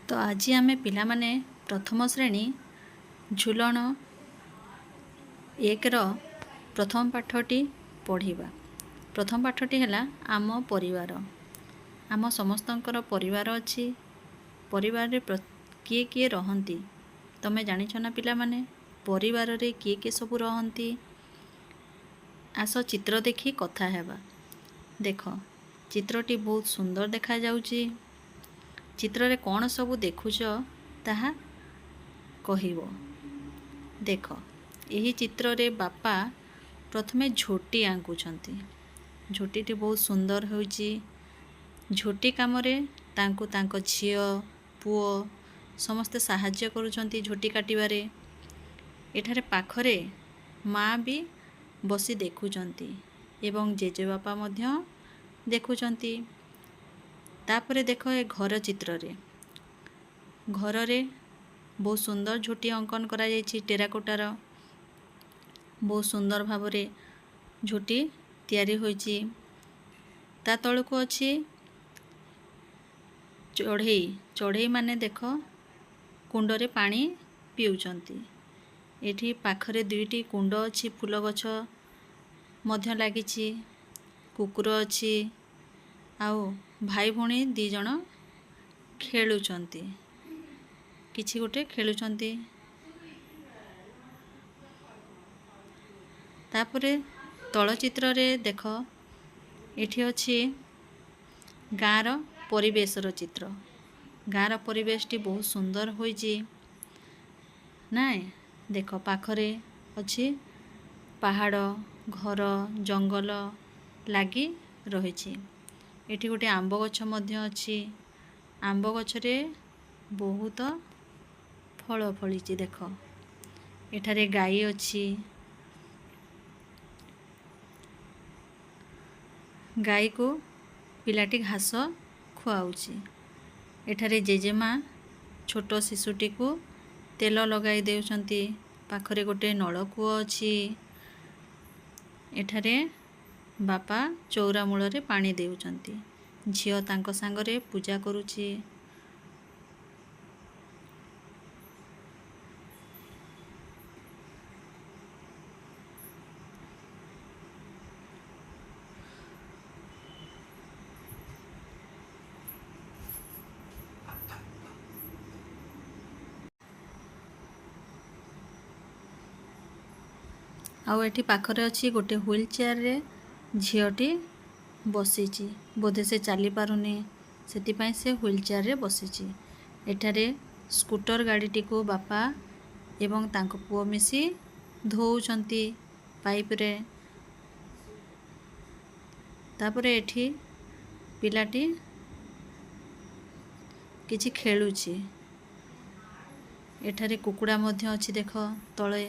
तो आज आमे पिला माने प्रथम श्रेणी झुलण एक प्रथम पाठटी पढ़िबा। प्रथम पाठटी है आम परिवार। आम समस्तंकर परिवार अच्छी। परिवार रे किए किए रहंती तमे जानिछ ना पिला माने परिवार रे किए किए सब रहंती। आस चित्र देखी कथा हेबा। देख चित्रटी बहुत सुंदर देखा जाउची। चित्र रे कौन सब देखुच ताहा कहिबो। देख यही चित्र रे बापा प्रथमे झोटी आंकुछंती। झोटीटी बहुत सुंदर होईची। झोटी काम रे तांको तांको झियो पुओ समस्ते साहाय्य करूछंती झोटी काटिबारे। एठारे पाखरे माँ भी बसी देखुछंती एवं जेजे बापा मध्य देखुछंती। तापरे देख ए घर चित्र रे घर रे बहुत सुंदर झोटी अंकन करा जायछि। टेराकोटार बहुत सुंदर भावरे झोटी तैयारी होईछि। ता तळको अछि चढ़ई। चढ़ई माने देख कुंड रे पानी पिउछंती। एठी पाखरे दुईटी कुंड अछि। फूल गछ मध्य लागिछि। कुकुर अछि आउ भाई भौणी दी जण खेलुछंती। किछि गोटे खेलुछंती। तापरे तळ चित्र रे देख एठी अछि गाँर परिवेशर चित्र। गाँर परिवेशटी बहुत सुंदर होईची नाय। देख पाखरे अछि पहाड़ घर जंगल लागी रहिछि। एठी गोटे आंब गछ मध्य अछि। आंब गछरे बहुत फल फलिछि। देख एठारे गाई अछि। गाई को पिलाटी घास खुआउछि। एठारे जेजेमा छोटो शिशुटी को तेल लगाई देउछंती। पाखरे गोटे नलकूଅ अछि। एठारे बापा चौरा मूଳରେ पानी देउछंती। झियो तांको सांगरे पूजा करूछि। आउ एठी पाखरे अछि गोटे व्हील चेयर रे झियोटी बसिछि। बोधे से चली पारुनी सेति पई से व्हील चेयर रे बसिछि। एठारे स्कूटर गाड़ीटी को बापा एवं तांको पुओ मिसी धोउछंती पाइप रे। तापरे एठी पिलाटी किछि खेलुछि। एठारे कुकुड़ा मध्य अछि। देख तळे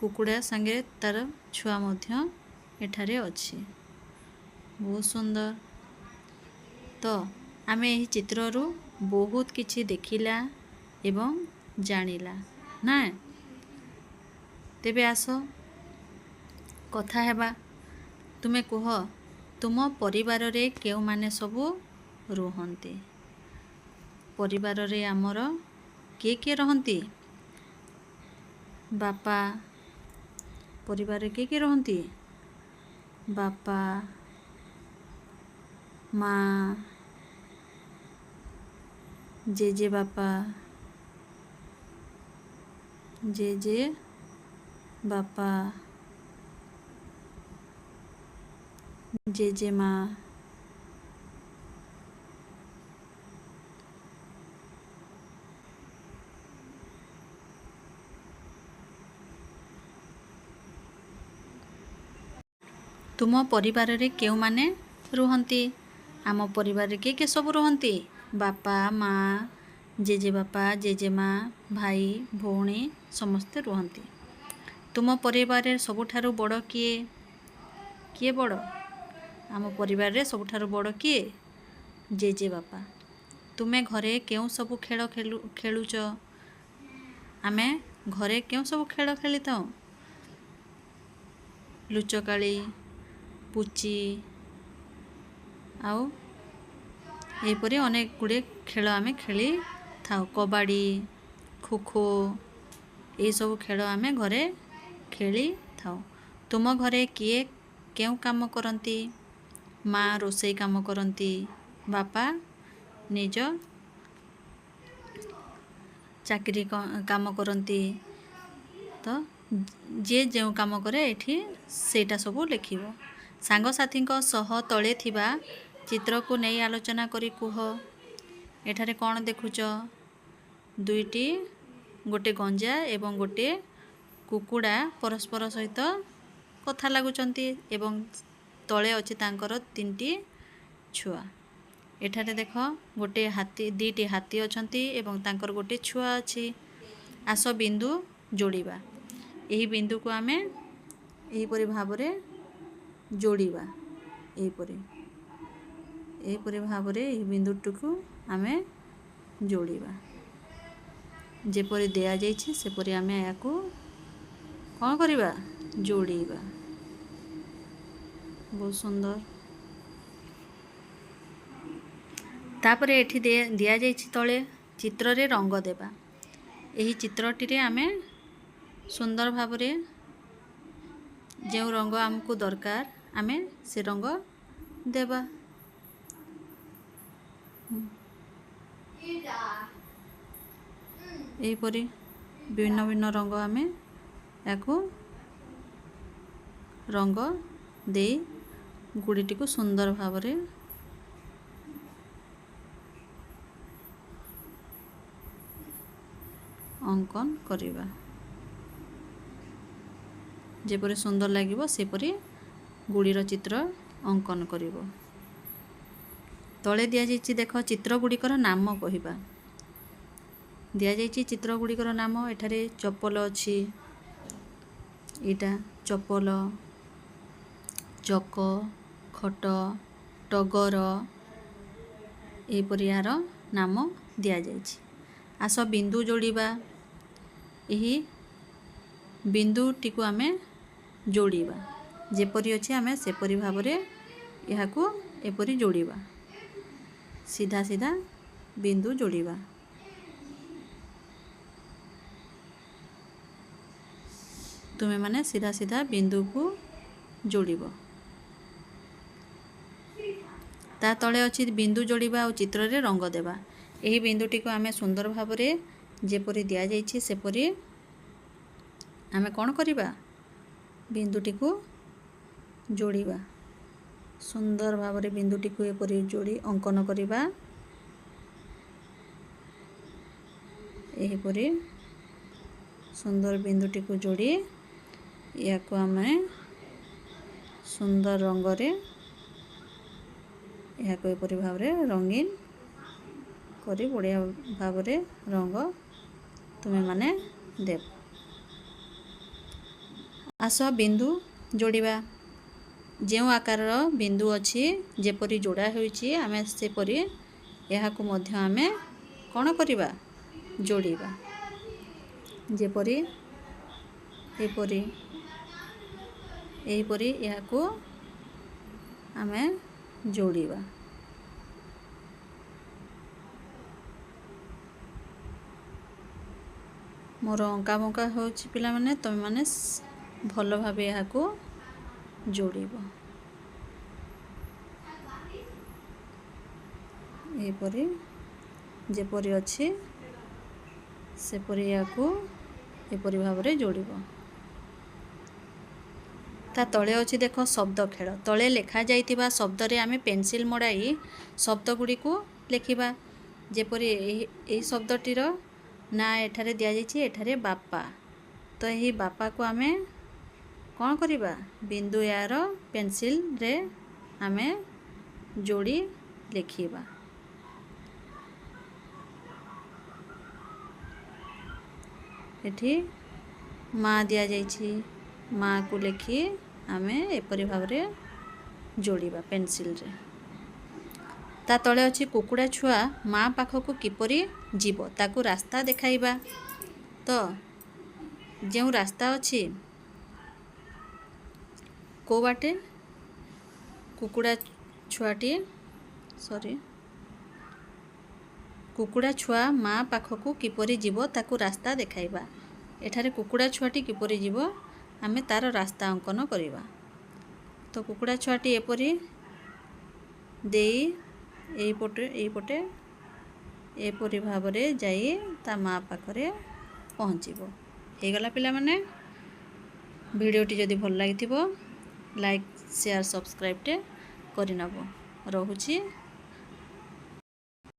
कुकुड़ा संगे तार छुआ मध्य एठारे अछि। बहुत सुंदर। तो आमे एही चित्र रु बहुत किछि देखिला एवं जानिला ना। तेबे आसो कथा हेबा। तुमे कुह तुम परिवार रे केउ माने सबु रुहंती। परिवार रे आमर किए किए रहंती। बापा परिवार रे किए किए रहंती। बापा माँ जेजे बापा जेजे बापा जेजे माँ तुम परिवार रे केउ माने रुहंती। आम परिवार रे के सब रुहंती। बापा माँ जेजे बापा जेजे माँ भाई भौणी समस्ते रुहंती। तुम परिवार रे सबुठारु बड़ किए। किए बड़ आम परिवार रे सबुठारु बड़ किए जेजे बापा। तुमे घरे केउ सब खेल खेलुच। आमे घरे केउ सब खेल खेलिताऊ। लुचकाली पुची आउ ଏହିପରି ଅନେକ ଗୁଡ଼ିଏ ଖେଳ ଆମେ ଖେଳି ଥାଉ। କବାଡ଼ି, ଖୋଖୋ, ଏହିସବୁ ଖେଳ ଆମେ ଘରେ ଖେଳିଥାଉ। ତୁମ ଘରେ କିଏ କେଉଁ କାମ କରନ୍ତି? ମା ରୋଷେଇ କାମ କରନ୍ତି, ବାପା ନିଜ ଚାକିରି କାମ କରନ୍ତି। ତ ଯିଏ ଯେଉଁ କାମ କରେ ଏଠି ସେଇଟା ସବୁ ଲେଖିବ। ସାଙ୍ଗସାଥୀଙ୍କ ସହ ତଳେ ଥିବା ଚିତ୍ରକୁ ନେଇ ଆଲୋଚନା କରି କୁହ। ଏଠାରେ କ'ଣ ଦେଖୁଛ? ଦୁଇଟି, ଗୋଟେ ଗଞ୍ଜା ଏବଂ ଗୋଟେ କୁକୁଡ଼ା ପରସ୍ପର ସହିତ କଥା ଲାଗୁଛନ୍ତି ଏବଂ ତଳେ ଅଛି ତାଙ୍କର 3ଟି ଛୁଆ। ଏଠାରେ ଦେଖ ଦୁଇଟି ହାତୀ ଅଛନ୍ତି ଏବଂ ତାଙ୍କର ଗୋଟେ ଛୁଆ ଅଛି। ଆସ ବିନ୍ଦୁ ଯୋଡ଼ିବା। ଏହି ବିନ୍ଦୁକୁ ଆମେ ଏହିପରି ଭାବରେ ଯୋଡ଼ିବା। ଏହିପରି ଭାବରେ ଏହି ବିନ୍ଦୁଟିକୁ ଆମେ ଯୋଡ଼ିବା। ଯେପରି ଦିଆଯାଇଛି ସେପରି ଆମେ ଏହାକୁ କ'ଣ କରିବା? ଯୋଡ଼ିବା। ବହୁତ ସୁନ୍ଦର। ତାପରେ ଏଠି ଦିଆଯାଇଛି ତଳେ ଚିତ୍ରରେ ରଙ୍ଗ ଦେବା। ଏହି ଚିତ୍ରଟିରେ ଆମେ ସୁନ୍ଦର ଭାବରେ ଯେଉଁ ରଙ୍ଗ ଆମକୁ ଦରକାର ଆମେ ସେ ରଙ୍ଗ ଦେବା। ଏହିପରି ଭିନ୍ନ ଭିନ୍ନ ରଙ୍ଗ ଆମେ ଏହାକୁ ରଙ୍ଗ ଦେଇ ଗୁଡ଼ିଟିକୁ ସୁନ୍ଦର ଭାବରେ ଅଙ୍କନ କରିବା। ଯେପରି ସୁନ୍ଦର ଲାଗିବ ସେପରି ଗୁଡ଼ିର ଚିତ୍ର ଅଙ୍କନ କରିବ। ତଳେ ଦିଆଯାଇଛି ଦେଖ ଚିତ୍ର ଗୁଡ଼ିକର ନାମ କହିବା। ଦିଆଯାଇଛି ଚିତ୍ର ଗୁଡ଼ିକର ନାମ। ଏଠାରେ ଚପଲ ଅଛି, ଏଇଟା ଚପଲ, ଚକ, ଖଟ, ଟଗର, ଏହିପରି ଏହାର ନାମ ଦିଆଯାଇଛି। ଆସ ବିନ୍ଦୁ ଯୋଡ଼ିବା। ଏହି ବିନ୍ଦୁଟିକୁ ଆମେ ଯୋଡ଼ିବା। ଯେପରି ଅଛି ଆମେ ସେପରି ଭାବରେ ଏହାକୁ ଏପରି ଯୋଡ଼ିବା। ସିଧା ସିଧା ବିନ୍ଦୁ ଯୋଡ଼ିବା। ତୁମେମାନେ ସିଧା ସିଧା ବିନ୍ଦୁକୁ ଯୋଡ଼ିବ। ତା ତଳେ ଅଛି ବିନ୍ଦୁ ଯୋଡ଼ିବା ଆଉ ଚିତ୍ରରେ ରଙ୍ଗ ଦେବା। ଏହି ବିନ୍ଦୁଟିକୁ ଆମେ ସୁନ୍ଦର ଭାବରେ ଯେପରି ଦିଆଯାଇଛି ସେପରି ଆମେ କ'ଣ କରିବା? ବିନ୍ଦୁଟିକୁ ଯୋଡ଼ିବା। ସୁନ୍ଦର ଭାବରେ ବିନ୍ଦୁଟିକୁ ଏପରି ଯୋଡ଼ି ଅଙ୍କନ କରିବା। ଏହିପରି ସୁନ୍ଦର ବିନ୍ଦୁଟିକୁ ଯୋଡ଼ି ଏହାକୁ ଆମେ ସୁନ୍ଦର ରଙ୍ଗରେ ଏହାକୁ ଏପରି ଭାବରେ ରଙ୍ଗୀନ କରି ବଢ଼ିଆ ଭାବରେ ରଙ୍ଗ ତୁମେମାନେ ଦେବ। ଆସ ବିନ୍ଦୁ ଯୋଡ଼ିବା। ଯେଉଁ ଆକାରର ବିନ୍ଦୁ ଅଛି ଯେପରି ଯୋଡ଼ା ହୋଇଛି ଆମେ ସେପରି ଏହାକୁ ମଧ୍ୟ ଆମେ କ'ଣ କରିବା? ଯୋଡ଼ିବା। ଯେପରି ଏହିପରି ଏହାକୁ ଆମେ ଯୋଡ଼ିବା। ମୋର ଅଙ୍କା ବଙ୍କା ହେଉଛି ପିଲାମାନେ, ତୁମେମାନେ ଭଲ ଭାବେ ଏହାକୁ ଯୋଡ଼ିବ। ଏହିପରି ଯେପରି ଅଛି ସେପରି ଏହାକୁ ଏପରି ଭାବରେ ଯୋଡ଼ିବ। ତା ତଳେ ଅଛି ଦେଖ ଶବ୍ଦ ଖେଳ। ତଳେ ଲେଖାଯାଇଥିବା ଶବ୍ଦରେ ଆମେ ପେନସିଲ୍ ମଡ଼ାଇ ଶବ୍ଦ ଗୁଡ଼ିକୁ ଲେଖିବା। ଯେପରି ଏହି ଶବ୍ଦଟିର ନାଁ ଏଠାରେ ଦିଆଯାଇଛି, ଏଠାରେ ବାପା। ତ ଏହି ବାପାକୁ ଆମେ କ'ଣ କରିବା? ବିନ୍ଦୁ ଏହାର ପେନସିଲ୍ରେ ଆମେ ଯୋଡ଼ି ଲେଖିବା। ଏଠି ମା ଦିଆଯାଇଛି, ମାକୁ ଲେଖି ଆମେ ଏପରି ଭାବରେ ଯୋଡ଼ିବା ପେନସିଲ୍ରେ। ତା ତଳେ ଅଛି କୁକୁଡ଼ା ଛୁଆ ମା ପାଖକୁ କିପରି ଯିବ ତାକୁ ରାସ୍ତା ଦେଖାଇବା। ତ ଯେଉଁ ରାସ୍ତା ଅଛି କେଉଁ ବାଟେ କୁକୁଡ଼ା ଛୁଆଟି କୁକୁଡ଼ା ଛୁଆ ମା ପାଖକୁ କିପରି ଯିବ ତାକୁ ରାସ୍ତା ଦେଖାଇବା। ଏଠାରେ କୁକୁଡ଼ା ଛୁଆଟି କିପରି ଯିବ ଆମେ ତାର ରାସ୍ତା ଅଙ୍କନ କରିବା। ତ କୁକୁଡ଼ା ଛୁଆଟି ଏପରି ଦେଇ ଏଇପଟେ ଏପରି ଭାବରେ ଯାଇ ତା ମା ପାଖରେ ପହଞ୍ଚିବ। ହେଇଗଲା ପିଲାମାନେ। ଭିଡ଼ିଓଟି ଯଦି ଭଲ ଲାଗିଥିବ ଲାଇକ୍ ସେୟାର ସବସ୍କ୍ରାଇବ୍ଟେ କରିନେବ। ରହୁଛି।